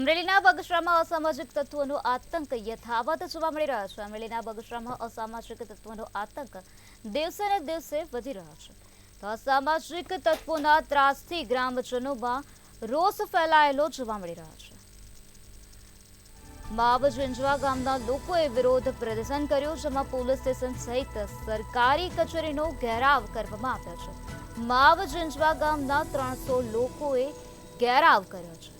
અમરેલીના બગસરામાં અસામાજિક તત્વોનો આતંક યથાવત જોવા મળી રહ્યો છે। અમરેલીના બગસરામાં અસામાજિક તત્વોનો આતંક દિવસે ને દિવસે વધી રહ્યો છે। તો અસામાજિક તત્વોના ત્રાસથી ગ્રામજનોમાં રોષ ફેલાયેલો જોવા મળી રહ્યો છે। માવ ઝીંઝવા ગામના લોકોએ વિરોધ પ્રદર્શન કર્યું, જેમાં પોલીસ સ્ટેશન સહિત સરકારી કચેરીનો ઘેરાવ કરવામાં આવ્યો છે। માવ ઝીંઝવા ગામના 300 લોકોએ ઘેરાવ કર્યો છે।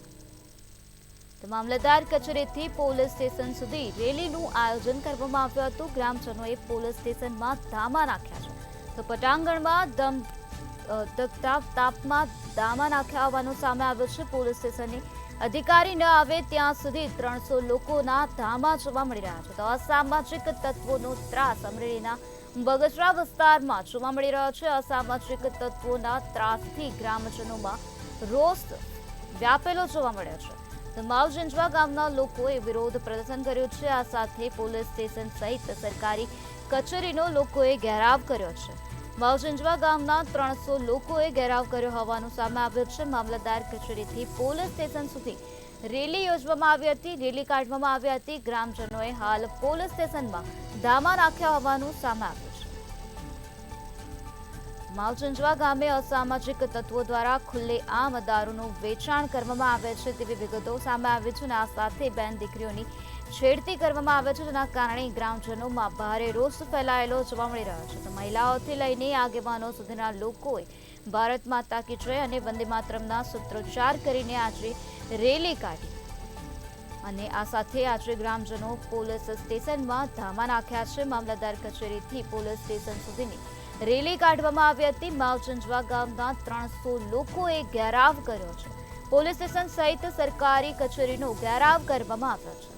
મામલતદાર કચેરીથી પોલીસ સ્ટેશન સુધી રેલીનું આયોજન કરવામાં આવ્યું હતું। ગ્રામજનોએ પોલીસ સ્ટેશનમાં ધામા નાખ્યા છે। તો પટાંગણમાં તાપમાં ધામા નાખ્યા હોવાનું સામે આવ્યું છે। પોલીસ સ્ટેશનની અધિકારી ન આવે ત્યાં સુધી 300 લોકોના ધામા જોવા મળી રહ્યા છે। તો અસામાજિક તત્વોનો ત્રાસ અમરેલીના બગસરા વિસ્તારમાં જોવા મળી રહ્યો છે। અસામાજિક તત્વોના ત્રાસથી ગ્રામજનોમાં રોષ વ્યાપેલો જોવા મળ્યો છે। તો માવ ઝીંઝવા ગામના લોકોએ વિરોધ પ્રદર્શન કર્યું છે। આ સાથે પોલીસ સ્ટેશન સહિત સરકારી કચેરીનો લોકોએ ઘેરાવ કર્યો છે। માવ ઝીંઝવા ગામના 300 લોકોએ ઘેરાવ કર્યો હોવાનું સામે આવ્યું છે। મામલતદાર કચેરીથી પોલીસ સ્ટેશન સુધી રેલી યોજવામાં આવી હતી, રેલી કાઢવામાં આવી હતી। ગ્રામજનોએ હાલ પોલીસ સ્ટેશનમાં ધામા નાખ્યા હોવાનું સામે આવ્યું છે। માવ ઝીંઝવા ગામે અસામાજિક તત્વો દ્વારા ખુલ્લેઆમ દારૂનું વેચાણ કરવામાં આવે છે તેવી વિગતો સામે આવી છે। અને આ સાથે બેન દીકરીઓની છેડતી કરવામાં આવે છે, જેના કારણે ગ્રામજનોમાં ભારે રોષ ફેલાયેલો જોવા મળી રહ્યો છે। તો મહિલાઓથી લઈને આગેવાનો સુધીના લોકોએ ભારત માતા કી જય અને વંદે માતરમના સૂત્રોચ્ચાર કરીને આજે રેલી કાઢી અને આ સાથે આજે ગ્રામજનો પોલીસ સ્ટેશનમાં ધામા નાખ્યા છે। મામલતદાર કચેરીથી પોલીસ સ્ટેશન સુધીની રેલી કાઢવામાં આવી હતી। માવ ઝીંઝવા ગામના 300 લોકોએ ઘેરાવ કર્યો છે। પોલીસ સ્ટેશન સહિત સરકારી કચેરીનો ઘેરાવ કરવામાં આવ્યો છે।